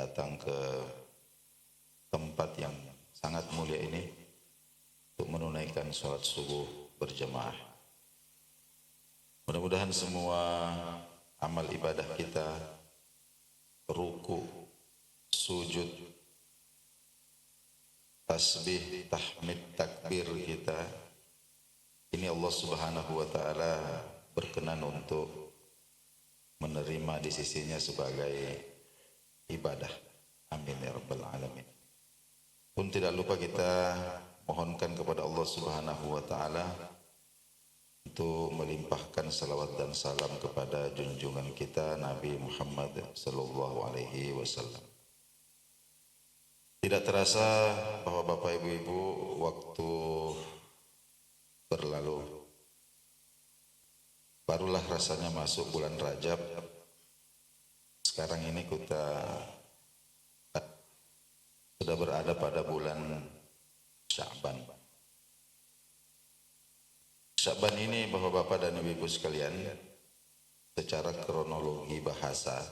datang ke tempat yang sangat mulia ini untuk menunaikan sholat subuh berjamaah. Mudah-mudahan semua amal ibadah kita, ruku, sujud, tasbih, tahmid, takbir kita, ini Allah Subhanahu wa Ta'ala berkenan untuk menerima di sisinya sebagai ibadah. Amin ya rabbal alamin. Pun tidak lupa kita mohonkan kepada Allah Subhanahu wa Ta'ala untuk melimpahkan salawat dan salam kepada junjungan kita Nabi Muhammad sallallahu alaihi wasallam. Tidak terasa bahwa Bapak Ibu-ibu waktu berlalu. Barulah rasanya masuk bulan Rajab. Sekarang ini kita sudah berada pada bulan Sya'ban. Sya'ban ini Bapak-bapak dan Ibu-ibu sekalian, secara kronologi bahasa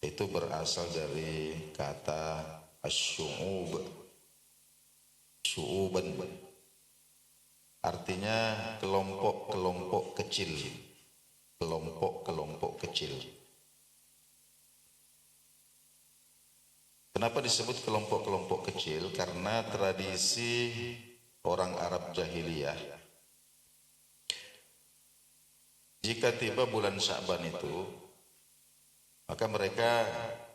itu berasal dari kata asy-syu'ub. Syu'uban artinya kelompok-kelompok kecil. Kelompok-kelompok kecil. Kenapa disebut kelompok-kelompok kecil? Karena tradisi orang Arab jahiliyah, jika tiba bulan Sya'ban itu, maka mereka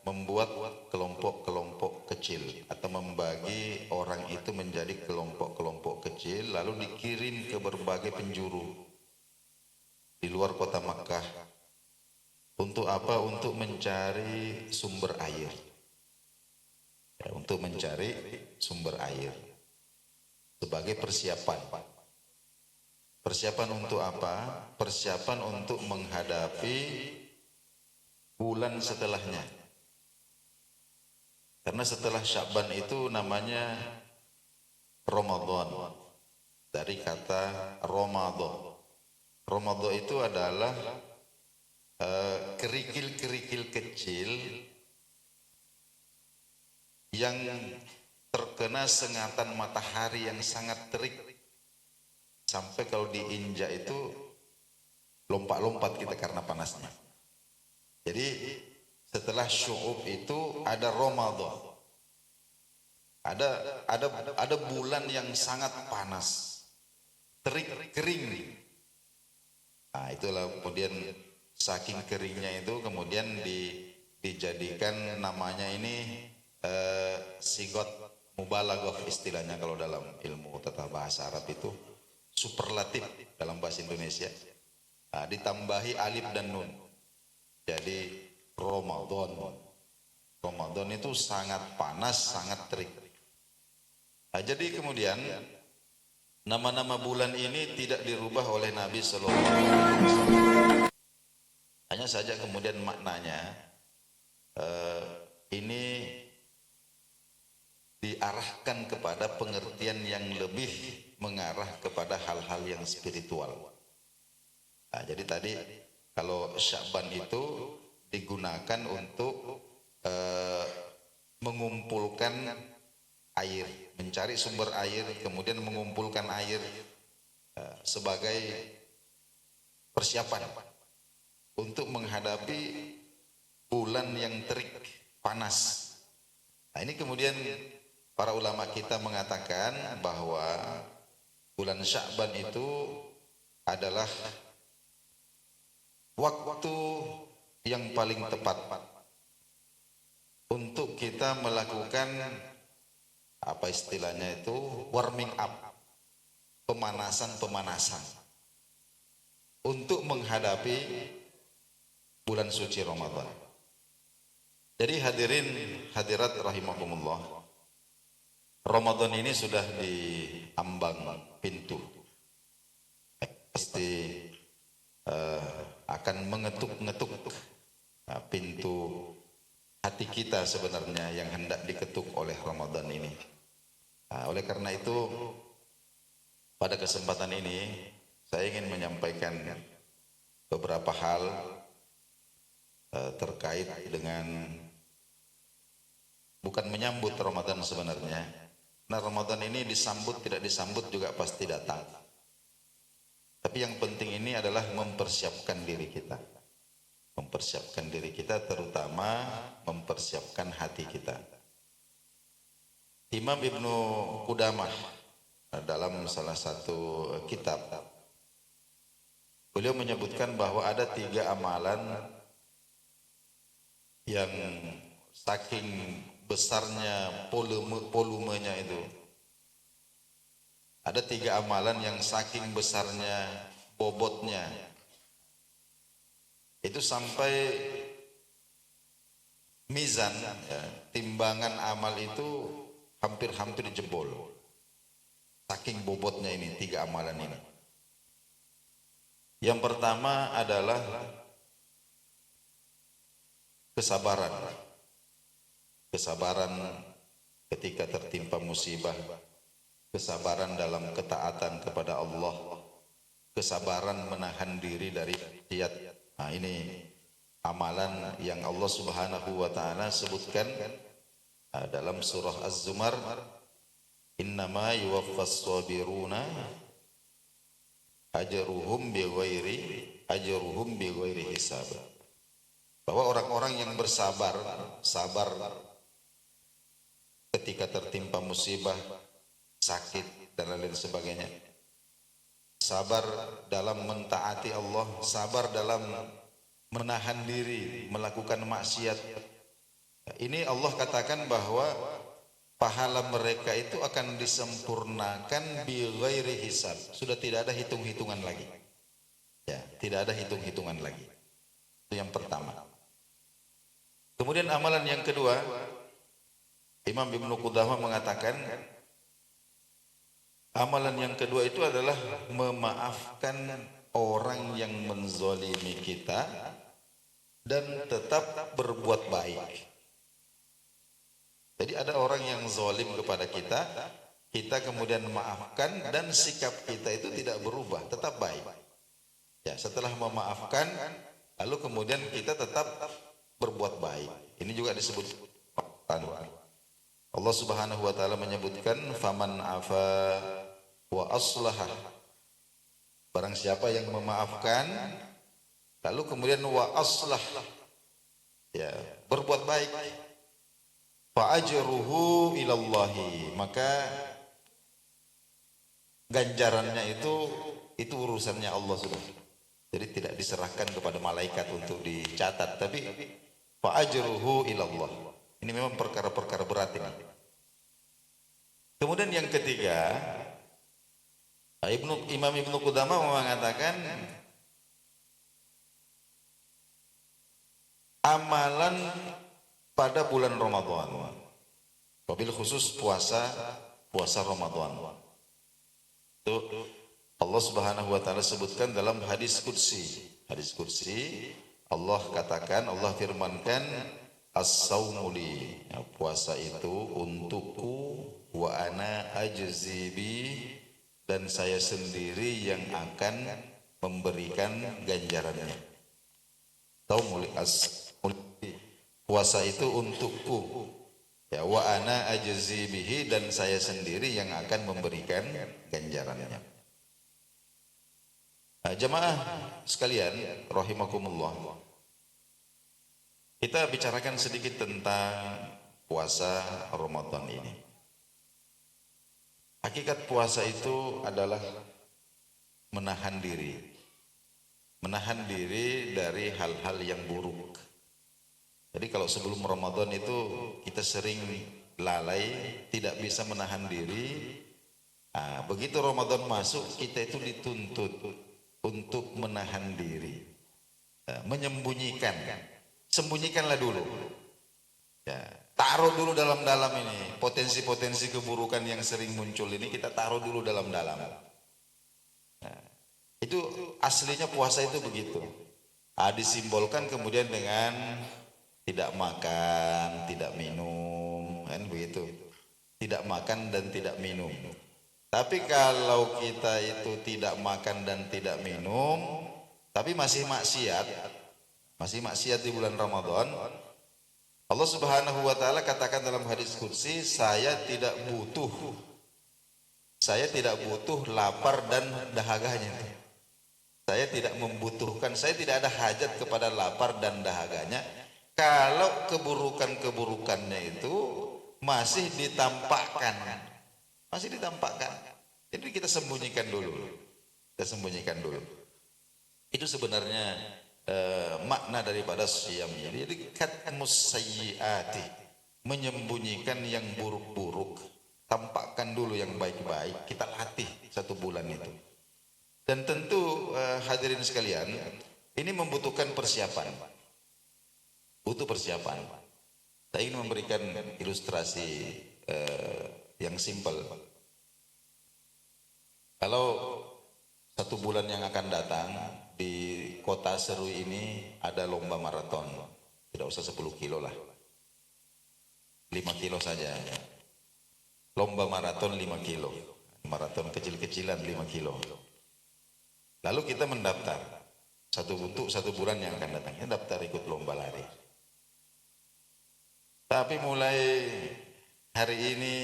membuat kelompok-kelompok kecil atau membagi orang itu menjadi kelompok-kelompok kecil, lalu dikirim ke berbagai penjuru di luar kota Makkah. Untuk apa? Untuk mencari sumber air. Ya, untuk mencari sumber air sebagai persiapan. Persiapan untuk apa? Persiapan untuk menghadapi bulan setelahnya. Karena setelah Sya'ban itu namanya Ramadan. Dari kata Ramadan. Ramadan itu adalah kerikil-kerikil kecil yang terkena sengatan matahari yang sangat terik, sampai kalau diinjak itu lompat-lompat kita karena panasnya. Jadi setelah syu'ub itu ada Ramadan, ada bulan yang sangat panas, terik, kering. Nah itulah kemudian saking keringnya itu kemudian dijadikan namanya ini sigot mubalaghah istilahnya kalau dalam ilmu tata bahasa Arab itu superlatif dalam bahasa Indonesia. Nah, ditambahi alif dan nun. Jadi Ramadan. Ramadan itu sangat panas, sangat terik. Nah, jadi kemudian nama-nama bulan ini tidak dirubah oleh Nabi Sallallahu Alaihi Wasallam. Hanya saja kemudian maknanya ini diarahkan kepada pengertian yang lebih mengarah kepada hal-hal yang spiritual. Nah, jadi tadi kalau Sya'ban itu digunakan untuk mengumpulkan air, mencari sumber air, kemudian mengumpulkan air sebagai persiapan untuk menghadapi bulan yang terik, panas. Nah, ini kemudian para ulama kita mengatakan bahwa bulan Sya'ban itu adalah waktu yang paling tepat untuk kita melakukan apa istilahnya itu warming up, pemanasan untuk menghadapi bulan suci Ramadan. Jadi hadirin hadirat rahimakumullah, Ramadan ini sudah di ambang pintu. Pasti akan mengetuk-ngetuk pintu hati kita sebenarnya yang hendak diketuk oleh Ramadan ini. Nah, oleh karena itu pada kesempatan ini saya ingin menyampaikan beberapa hal terkait dengan bukan menyambut Ramadan sebenarnya. Nah, Ramadan ini disambut tidak disambut juga pasti datang. Tapi yang penting ini adalah mempersiapkan diri kita. Mempersiapkan diri kita, terutama mempersiapkan hati kita. Imam Ibnu Qudamah dalam salah satu kitab, beliau menyebutkan bahwa ada 3 amalan yang saking besarnya volumenya itu. Ada 3 amalan yang saking besarnya bobotnya itu sampai mizan, ya, timbangan amal itu hampir-hampir jebol. Saking bobotnya ini 3 amalan ini. Yang pertama adalah kesabaran. Kesabaran ketika tertimpa musibah, kesabaran dalam ketaatan kepada Allah, kesabaran menahan diri dari maksiat. Nah, ini amalan yang Allah Subhanahu wa taala sebutkan dalam surah Az-Zumar, innama yuwaffas sabiruna ajruhum bighairi hisab. Bahwa orang-orang yang bersabar, sabar ketika tertimpa musibah, sakit dan lain sebagainya, sabar dalam mentaati Allah, sabar dalam menahan diri melakukan maksiat. Ini Allah katakan bahwa pahala mereka itu akan disempurnakan bighairi hisab. Sudah tidak ada hitung-hitungan lagi. Ya, tidak ada hitung-hitungan lagi. Itu yang pertama. Kemudian amalan yang kedua, Imam Ibnu Qudamah mengatakan amalan yang kedua itu adalah memaafkan orang yang menzalimi kita dan tetap berbuat baik. Jadi ada orang yang zalim kepada kita, kita kemudian memaafkan dan sikap kita itu tidak berubah, tetap baik. Ya, setelah memaafkan, lalu kemudian kita tetap berbuat baik. Ini juga disebut Allah Subhanahu wa taala menyebutkan faman afa wa aslaha. Barang siapa yang memaafkan lalu kemudian wa aslah, ya, berbuat baik, fa ajruhu ilallahi, maka ganjarannya itu urusannya Allah sudah. Jadi tidak diserahkan kepada malaikat untuk dicatat, tapi fa ajruhu ilallah. Ini memang perkara-perkara berat ini. Kemudian yang ketiga, Imam Ibnu Qudamah mengatakan amalan pada bulan Ramadan, wabil khusus puasa Ramadan. Itu Allah Subhanahu wa taala sebutkan dalam hadis qudsi. Hadis qudsi Allah katakan, Allah firmankan, as-saumu li, ya, puasa itu untukku, wa ana ajzi bi, dan saya sendiri yang akan memberikan ganjarannya. Saumuli, puasa itu untukku, ya, wa ana ajzi bihi, dan saya sendiri yang akan memberikan ganjarannya. Nah, jemaah sekalian rahimakumullah, kita bicarakan sedikit tentang puasa Ramadan ini. Hakikat puasa itu adalah menahan diri. Menahan diri dari hal-hal yang buruk. Jadi kalau sebelum Ramadan itu kita sering lalai, tidak bisa menahan diri. Nah, begitu Ramadan masuk, kita itu dituntut untuk menahan diri, menyembunyikan. Sembunyikanlah dulu, ya, taruh dulu dalam-dalam ini potensi-potensi keburukan yang sering muncul ini, kita taruh dulu dalam-dalam. Nah, itu aslinya puasa itu begitu. Disimbolkan kemudian dengan tidak makan, tidak minum, kan begitu. Tidak makan dan tidak minum. Tapi kalau kita itu tidak makan dan tidak minum, tapi masih maksiat di bulan Ramadan, Allah Subhanahu wa taala katakan dalam hadis qudsi, saya tidak butuh lapar dan dahaganya. Saya tidak membutuhkan, saya tidak ada hajat kepada lapar dan dahaganya kalau keburukan-keburukannya itu masih ditampakkan. Masih ditampakkan. Jadi kita sembunyikan dulu. Kita sembunyikan dulu. Itu sebenarnya makna daripada siyam. Jadi katmus sayyiati, menyembunyikan yang buruk-buruk, tampakkan dulu yang baik-baik. Kita latih 1 bulan itu. Dan tentu hadirin sekalian, ini membutuhkan persiapan. Butuh persiapan. Saya ingin memberikan ilustrasi yang simpel. Kalau 1 bulan yang akan datang di kota Seru ini ada lomba maraton. Tidak usah 10 kilo lah. 5 kilo saja. Lomba maraton 5 kilo. Maraton kecil-kecilan 5 kilo. Lalu kita mendaftar 1 bulan yang akan datang, kita daftar ikut lomba lari. Tapi mulai hari ini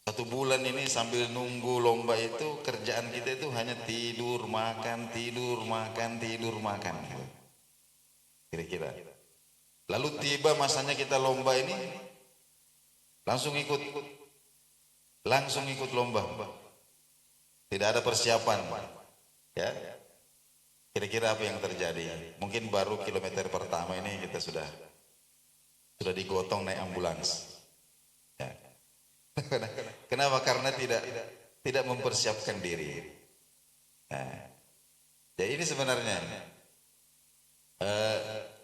1 bulan ini sambil nunggu lomba itu, kerjaan kita itu hanya tidur, makan, tidur, makan, tidur, makan. Kira-kira. Lalu tiba masanya kita lomba ini, langsung ikut lomba. Tidak ada persiapan. Ya, kira-kira apa yang terjadi? Mungkin baru kilometer pertama ini kita sudah digotong naik ambulans. Ya. Kenapa? Karena tidak mempersiapkan diri. Nah, jadi ini sebenarnya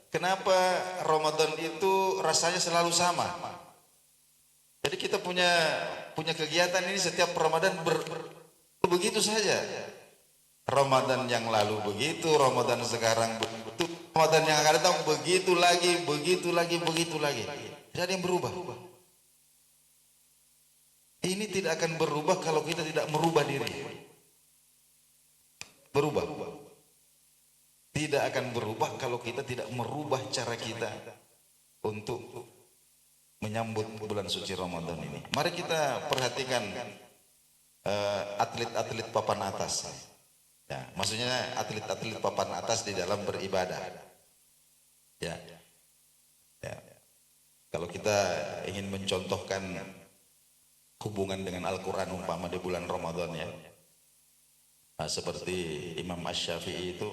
kenapa Ramadan itu rasanya selalu sama? Jadi kita punya kegiatan ini setiap Ramadan begitu saja. Ramadan yang lalu begitu, Ramadan sekarang begitu, Ramadan yang akan datang begitu lagi. Tidak ada yang berubah. Ini tidak akan berubah kalau kita tidak merubah diri. Berubah. Tidak akan berubah kalau kita tidak merubah cara kita untuk menyambut bulan suci Ramadan ini. Mari kita perhatikan atlet-atlet papan atas. Ya, maksudnya atlet-atlet papan atas di dalam beribadah. Ya. Kalau kita ingin mencontohkan hubungan dengan Al-Quran umpama di bulan Ramadan ya. Nah, seperti Imam Asy-Syafi'i itu,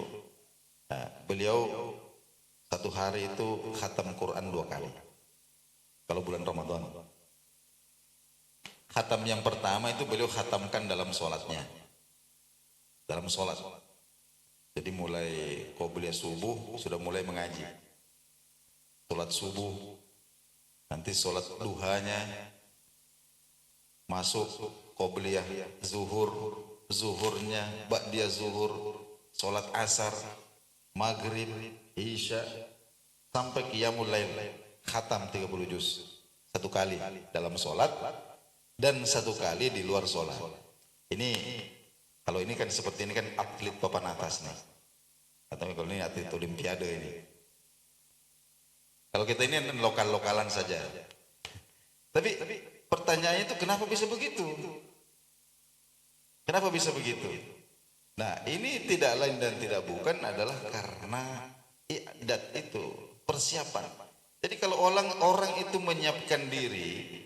beliau 1 hari itu khatam Quran 2 kali. Kalau bulan Ramadan. Khatam yang pertama itu beliau khatamkan dalam sholatnya. Dalam sholat. Jadi mulai qobliyah subuh sudah mulai mengaji. Sholat subuh, nanti sholat duhanya, masuk qobliyah zuhurnya, ba'diyah zuhur, sholat asar, maghrib, isya, sampai qiyamul lail, khatam 30 juz. 1 kali dalam sholat dan 1 kali di luar sholat. Kalau ini kan seperti ini kan atlet papan atas nih. Atau kalau ini atlet olimpiade ini. Kalau kita ini lokal-lokalan saja. Tapi pertanyaannya itu kenapa bisa begitu? Kenapa bisa begitu? Nah, ini tidak lain dan tidak bukan adalah karena i'dad itu, persiapan. Jadi kalau orang itu menyiapkan diri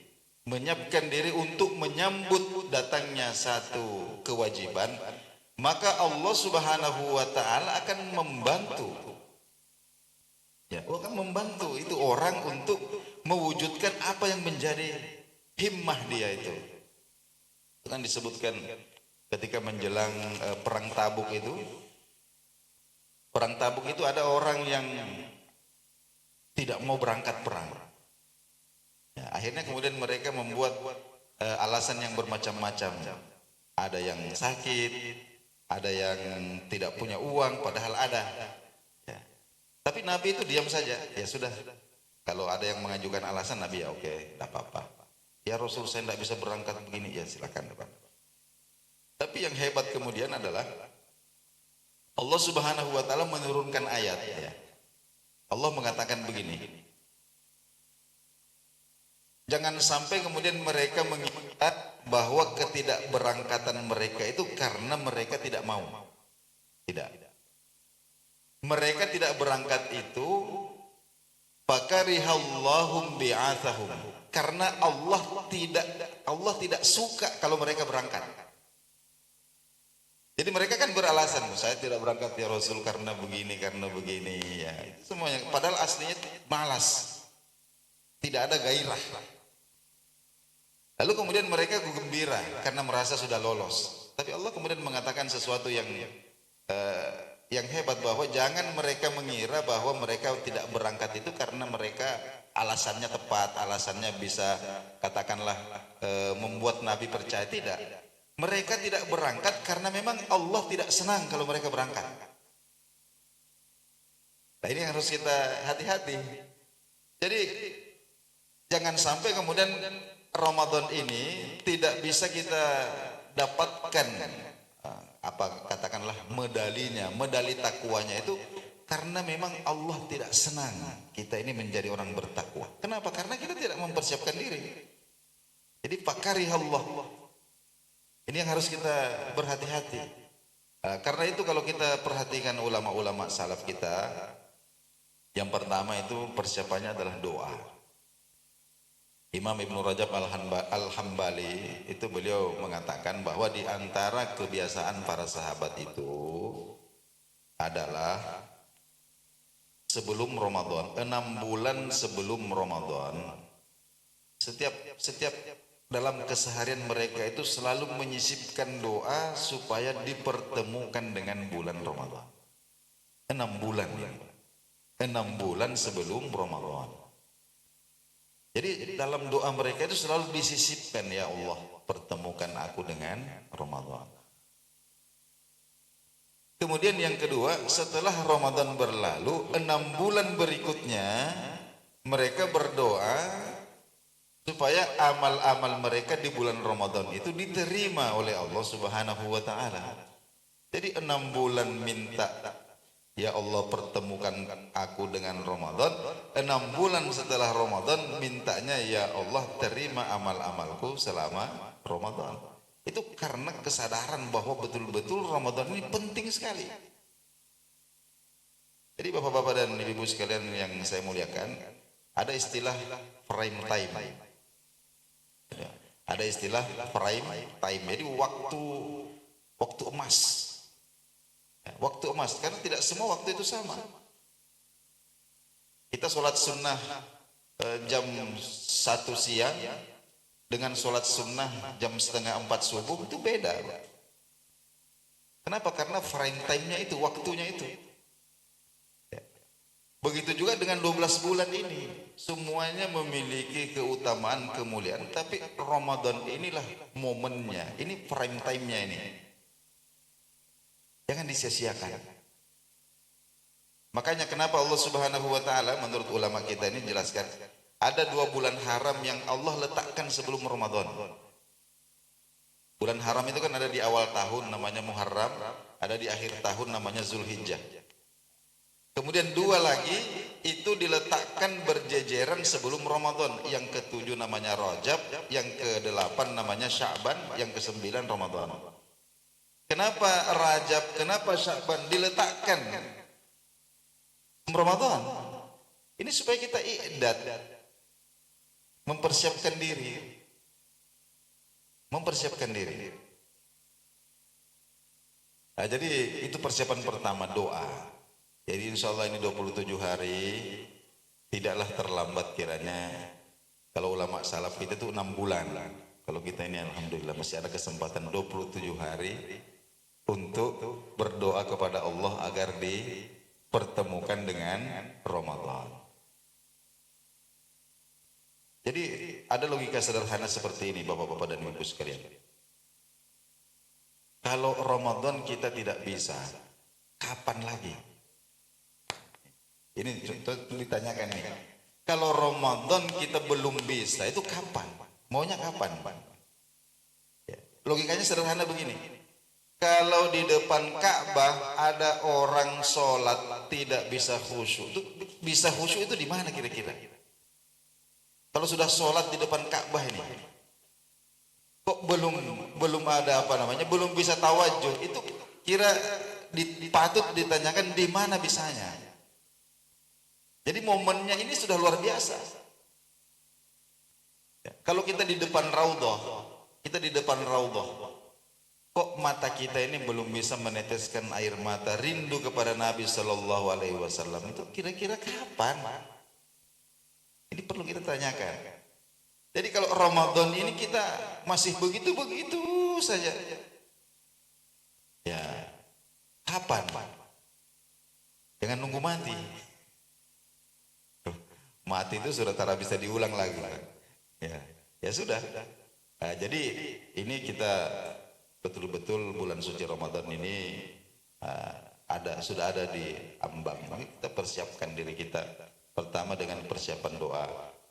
untuk menyambut datangnya satu kewajiban, maka Allah Subhanahu wa taala akan membantu. Ya, Allah akan membantu itu orang untuk mewujudkan apa yang menjadi himmah dia itu. Itu kan disebutkan ketika menjelang perang Tabuk itu. Perang Tabuk itu ada orang yang tidak mau berangkat perang. Ya, akhirnya kemudian mereka membuat alasan yang bermacam-macam. Ada yang sakit, ada yang tidak punya uang, padahal ada. Ya. Tapi Nabi itu diam saja. Ya sudah, kalau ada yang mengajukan alasan, Nabi ya oke, tidak apa-apa. Ya Rasul, saya tidak bisa berangkat begini, ya silakan. Tapi yang hebat kemudian adalah Allah Subhanahu wa taala menurunkan ayat. Ya. Allah mengatakan begini. Jangan sampai kemudian mereka mengira bahwa ketidakberangkatan mereka itu karena mereka tidak mau. Tidak. Mereka tidak berangkat itu fakarihallahum bi'athahum, karena Allah tidak suka kalau mereka berangkat. Jadi mereka kan beralasan, saya tidak berangkat ya Rasul karena begini ya. Itu semuanya padahal aslinya malas. Tidak ada gairah. Lalu kemudian mereka gembira karena merasa sudah lolos. Tapi Allah kemudian mengatakan sesuatu yang hebat, bahwa jangan mereka mengira bahwa mereka tidak berangkat itu karena mereka alasannya tepat, alasannya bisa katakanlah membuat Nabi percaya. Tidak. Mereka tidak berangkat karena memang Allah tidak senang kalau mereka berangkat. Nah, ini yang harus kita hati-hati. Jadi jangan sampai kemudian Ramadan ini tidak bisa kita dapatkan katakanlah medali takwanya itu karena memang Allah tidak senang kita ini menjadi orang bertakwa. Kenapa? Karena kita tidak mempersiapkan diri. Jadi fakarihallah. Ini yang harus kita berhati-hati. Karena itu kalau kita perhatikan ulama-ulama salaf kita, yang pertama itu persiapannya adalah doa. Imam Ibnu Rajab Al-Hambali itu beliau mengatakan bahwa di antara kebiasaan para sahabat itu adalah sebelum Ramadan, 6 bulan sebelum Ramadan, setiap dalam keseharian mereka itu selalu menyisipkan doa supaya dipertemukan dengan bulan Ramadan. 6 bulan. 6 bulan sebelum Ramadan. Jadi dalam doa mereka itu selalu disisipkan, ya Allah, pertemukan aku dengan Ramadan. Kemudian yang kedua, setelah Ramadan berlalu, 6 bulan berikutnya mereka berdoa supaya amal-amal mereka di bulan Ramadan itu diterima oleh Allah Subhanahu wa taala. Jadi 6 bulan minta, ya Allah pertemukan aku dengan Ramadan. 6 bulan setelah Ramadan mintanya, ya Allah terima amal-amalku selama Ramadan. Itu karena kesadaran bahwa betul-betul Ramadan ini penting sekali. Jadi bapak-bapak dan ibu-ibu sekalian yang saya muliakan, ada istilah prime time. Ada istilah prime time. Jadi waktu emas. Waktu emas, karena tidak semua waktu itu sama. Kita sholat sunnah jam 1 siang dengan sholat sunnah jam 3:30 subuh itu beda. Kenapa? Karena prime time-nya itu, waktunya itu. Begitu juga dengan 12 bulan ini, semuanya memiliki keutamaan, kemuliaan, tapi Ramadan inilah momennya, ini prime time-nya ini. Jangan disia-siakan. Makanya kenapa Allah Subhanahu wa taala menurut ulama kita ini jelaskan, ada 2 bulan haram yang Allah letakkan sebelum Ramadan. Bulan haram itu kan ada di awal tahun namanya Muharram, ada di akhir tahun namanya Zulhijjah. Kemudian 2 lagi itu diletakkan berjejeran sebelum Ramadan. Yang ke-7 namanya Rajab, yang ke-8 namanya Sya'ban, yang ke-9 Ramadan. Kenapa Rajab, kenapa Sya'ban diletakkan Ramadan? Ini supaya kita i'dad, mempersiapkan diri. Nah, jadi itu persiapan pertama, doa. Jadi insya Allah ini 27 hari tidaklah terlambat kiranya. Kalau ulama salaf kita itu 6 bulan. Kalau kita ini alhamdulillah masih ada kesempatan 27 hari untuk berdoa kepada Allah agar dipertemukan dengan Ramadan. Jadi ada logika sederhana seperti ini Bapak-bapak dan Ibu sekalian. Kalau Ramadan kita tidak bisa, kapan lagi? Ini ditanyakan nih. Kalau Ramadan kita belum bisa, itu kapan? Maunya kapan? Logikanya sederhana begini. Kalau di depan Ka'bah ada orang sholat tidak bisa khusyuk, itu bisa khusyuk itu di mana kira-kira? Kalau sudah sholat di depan Ka'bah ini, kok belum ada apa namanya, belum bisa tawajuh, itu kira patut ditanyakan di mana bisanya. Jadi momennya ini sudah luar biasa. Ya, kalau kita di depan raudhah, kok mata kita ini belum bisa meneteskan air mata rindu kepada Nabi Shallallahu Alaihi Wasallam, itu kira-kira kapan? Ini perlu kita tanyakan. Jadi kalau Ramadan ini kita masih begitu-begitu saja, ya kapan? Jangan nunggu mati. Mati itu sudah tak bisa diulang lagi. Ya sudah. Nah, jadi ini kita betul-betul bulan suci Ramadan ini sudah ada di ambang. Kita persiapkan diri kita. Pertama dengan persiapan doa.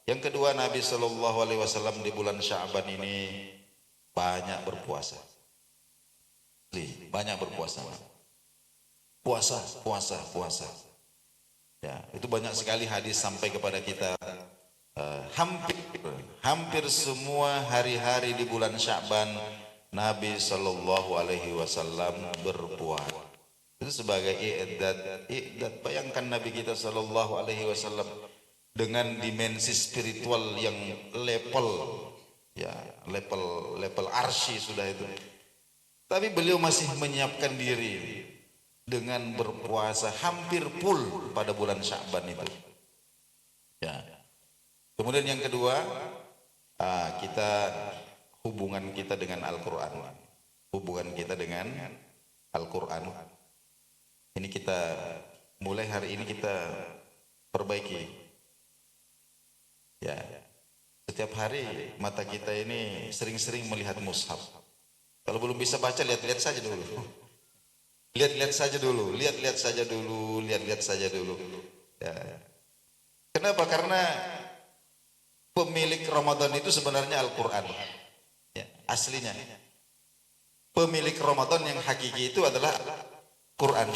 Yang kedua, Nabi Shallallahu Alaihi Wasallam di bulan Sya'ban ini banyak berpuasa. Banyak berpuasa. Puasa. Ya, itu banyak sekali hadis sampai kepada kita. Hampir semua hari-hari di bulan Sya'ban Nabi Shallallahu Alaihi Wasallam berpuasa. Itu sebagai i'dad. Bayangkan Nabi kita Shallallahu Alaihi Wasallam dengan dimensi spiritual yang level arsy sudah itu. Tapi beliau masih menyiapkan diri dengan berpuasa hampir full pada bulan Sya'ban itu. Ya. Kemudian yang kedua, hubungan kita dengan Al-Quran. Hubungan kita dengan Al-Quran. Ini kita mulai hari ini kita perbaiki. Ya, setiap hari mata kita ini sering-sering melihat mushaf. Kalau belum bisa baca, lihat-lihat saja dulu. Lihat-lihat saja dulu. Ya. Kenapa? Karena pemilik Ramadan itu sebenarnya Al-Quran. Ya, aslinya. Pemilik Ramadan yang hakiki itu adalah Quran.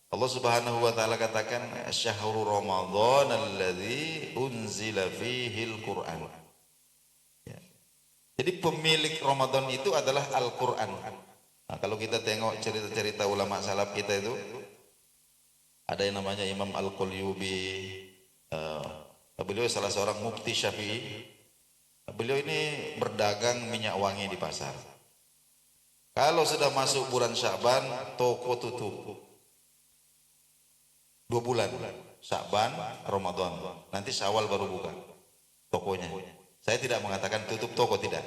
Allah Subhanahu wa taala katakan syahrul Ramadan alladzi unzila fihi al-Qur'an. Ya. Jadi pemilik Ramadan itu adalah Al-Qur'an. Nah, kalau kita tengok cerita-cerita ulama salaf kita itu, ada yang namanya Imam Al-Qulyubi, beliau salah seorang mufti Syafi'i. Beliau ini berdagang minyak wangi di pasar. Kalau sudah masuk bulan Sya'ban, toko tutup. 2 bulan, Sya'ban, Ramadan. Nanti Syawal baru buka tokonya. Saya tidak mengatakan tutup toko, tidak.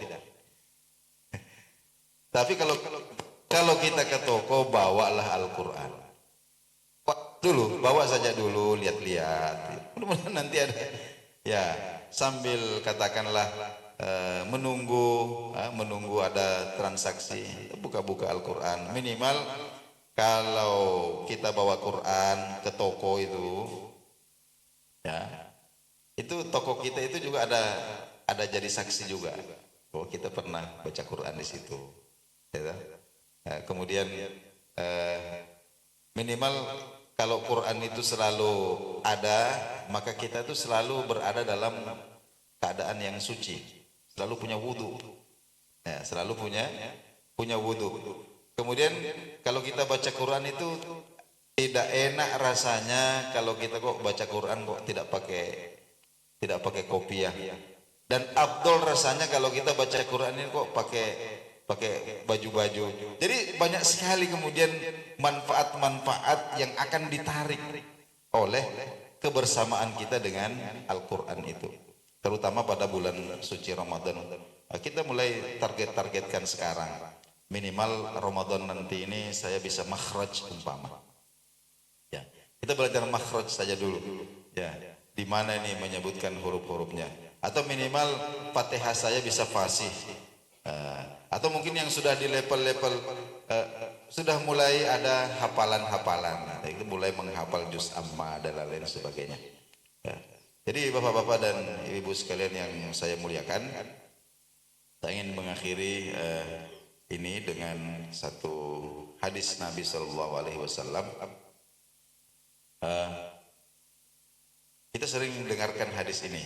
Tapi kalau kita ke toko, bawalah Al-Quran. Bawa saja dulu, lihat-lihat. Mudah-mudahan nanti ada, ya, sambil katakanlah menunggu ada transaksi, buka-buka Al-Quran. Minimal kalau kita bawa Quran ke toko itu, ya, itu toko kita itu juga ada jadi saksi juga. Oh, kita pernah baca Quran di situ. Ya. Nah, kemudian minimal kalau Quran itu selalu ada, maka kita itu selalu berada dalam keadaan yang suci, selalu punya wudu. Ya, selalu punya wudu. Kemudian kalau kita baca Quran itu tidak enak rasanya kalau kita kok baca Quran kok tidak pakai kopiah. Dan afdol rasanya kalau kita baca Quran ini kok pakai baju-baju. Jadi banyak sekali kemudian manfaat-manfaat yang akan ditarik oleh kebersamaan kita dengan Al-Quran itu. Terutama pada bulan suci Ramadan. Kita mulai targetkan sekarang. Minimal Ramadan nanti ini saya bisa makhraj umpama. Ya, kita belajar makhraj saja dulu. Ya, di mana ini menyebutkan huruf-hurufnya. Atau minimal Fatihah saya bisa fasih. Atau mungkin yang sudah di level-level sudah mulai ada hafalan-hafalan. Itu mulai menghafal juz amma dan lain sebagainya. Ya. Jadi bapak-bapak dan ibu sekalian yang saya muliakan, saya ingin mengakhiri ini dengan satu hadis Nabi Shallallahu Alaihi Wasallam. Kita sering mendengarkan hadis ini.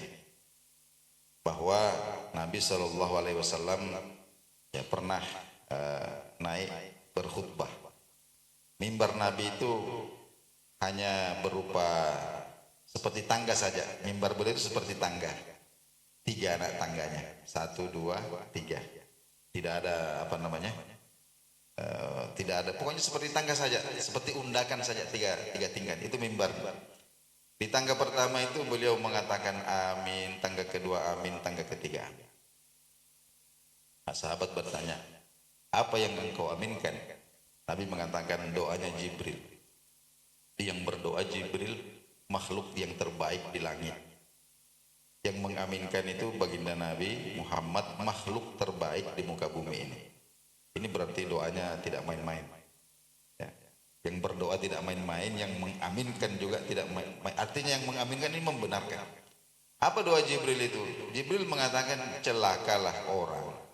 bahwa Nabi Shallallahu Alaihi Wasallam ya pernah naik berkhutbah. Mimbar Nabi itu hanya berupa seperti tangga saja. Mimbar beliau itu seperti tangga, 3 anak tangganya, 1, 2, 3. Tidak ada apa namanya, tidak ada, pokoknya seperti tangga saja, seperti undakan saja, tiga tingkat. Itu mimbar. Di tangga pertama itu beliau mengatakan amin, tangga kedua amin, tangga ketiga amin. Nah, sahabat bertanya, apa yang engkau aminkan? Nabi mengatakan doanya Jibril. Yang berdoa Jibril, makhluk yang terbaik di langit. Yang mengaminkan itu baginda Nabi Muhammad, makhluk terbaik di muka bumi ini. Ini berarti doanya tidak main-main. Ya. Yang berdoa tidak main-main, yang mengaminkan juga tidak main-main. Artinya yang mengaminkan ini membenarkan. Apa doa Jibril itu? Jibril mengatakan celakalah orang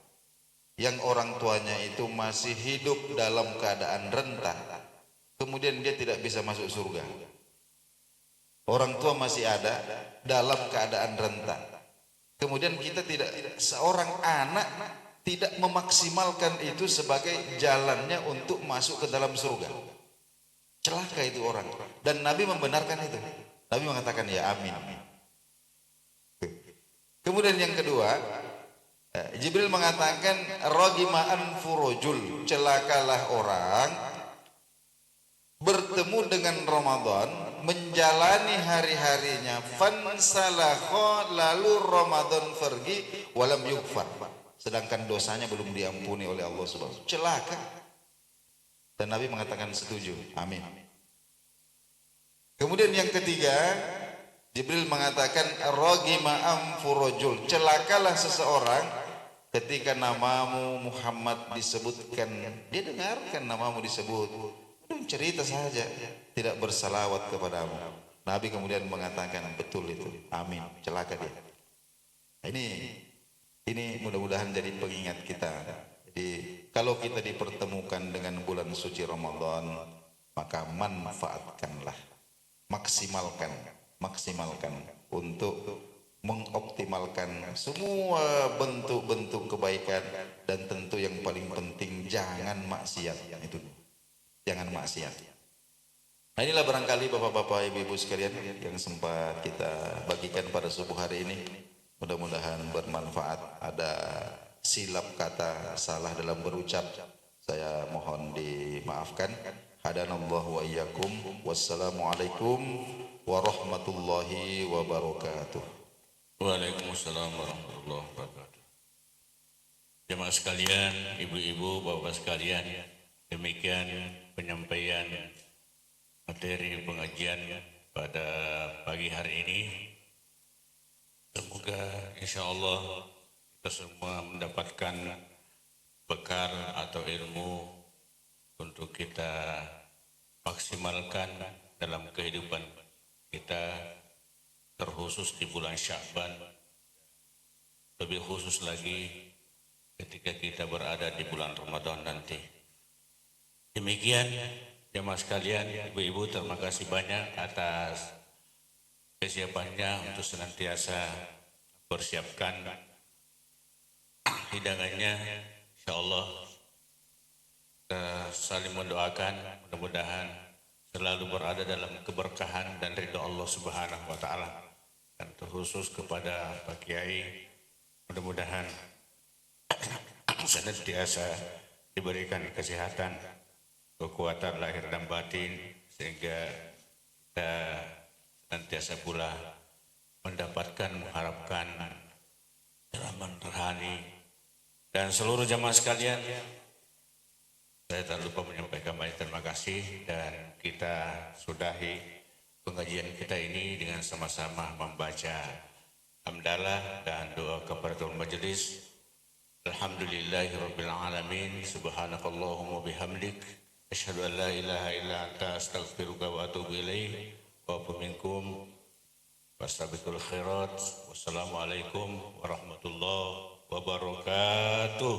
yang orang tuanya itu masih hidup dalam keadaan renta, kemudian dia tidak bisa masuk surga. Orang tua masih ada dalam keadaan renta, kemudian kita tidak, seorang anak tidak memaksimalkan itu sebagai jalannya untuk masuk ke dalam surga. Celaka itu orang. Dan Nabi membenarkan itu. Nabi mengatakan ya amin. Kemudian yang kedua, Jibril mengatakan ragima anfurujul, celakalah orang bertemu dengan Ramadan, menjalani hari-harinya, fansalakha, lalu Ramadan pergi, walam yughfar, sedangkan dosanya belum diampuni oleh Allah Subhanahu wa taala. Celaka. Dan Nabi mengatakan setuju, amin. Kemudian yang ketiga, Jibril mengatakan ragima anfurujul, celakalah seseorang ketika namamu Muhammad disebutkan, dia dengarkan namamu disebut, cerita saja, tidak bersalawat kepadamu. Nabi kemudian mengatakan betul itu, amin, celaka dia. Ini mudah-mudahan jadi pengingat kita. Jadi kalau kita dipertemukan dengan bulan suci Ramadan, maka manfaatkanlah, maksimalkan untuk mengoptimalkan semua bentuk-bentuk kebaikan, dan tentu yang paling penting jangan maksiat. Itu jangan maksiat. Nah, inilah barangkali bapak-bapak, ibu-ibu sekalian yang sempat kita bagikan pada subuh hari ini. Mudah-mudahan bermanfaat. Ada silap kata salah dalam berucap, saya mohon dimaafkan. Hadanallahu wa iyyakum. Wassalamualaikum warahmatullahi wabarakatuh. Waalaikumsalam warahmatullahi wabarakatuh. Jemaah sekalian, ibu-ibu, bapak sekalian, demikian penyampaian materi pengajian pada pagi hari ini. Semoga insya Allah kita semua mendapatkan bekal atau ilmu untuk kita maksimalkan dalam kehidupan kita, terkhusus di bulan Sya'ban, lebih khusus lagi ketika kita berada di bulan Ramadan nanti. Demikian jemaah sekalian, ibu-ibu, terima kasih banyak atas kesiapannya untuk senantiasa persiapkan hidangannya. Insyaallah kita saling mendoakan, mudah-mudahan selalu berada dalam keberkahan dan ridha Allah Subhanahu wa taala. Dan terkhusus kepada Pak Kiai, mudah-mudahan senantiasa diberikan kesehatan, kekuatan lahir dan batin, sehingga kita senantiasa pula mendapatkan, mengharapkan rahmat rohani. Dan seluruh jamaah sekalian, saya tak lupa menyampaikan banyak terima kasih, dan kita sudahi pengajian kita ini dengan sama-sama membaca hamdalah dan doa kafaratul majelis. Alhamdulillahirabbil alamin, subhanakallahumma bihamdik, asyhadu an la ilaha illa anta, astaghfiruka wa atubu ilaik. Wa minkum wasabiqul khairat. Wassalamualaikum warahmatullahi wabarakatuh.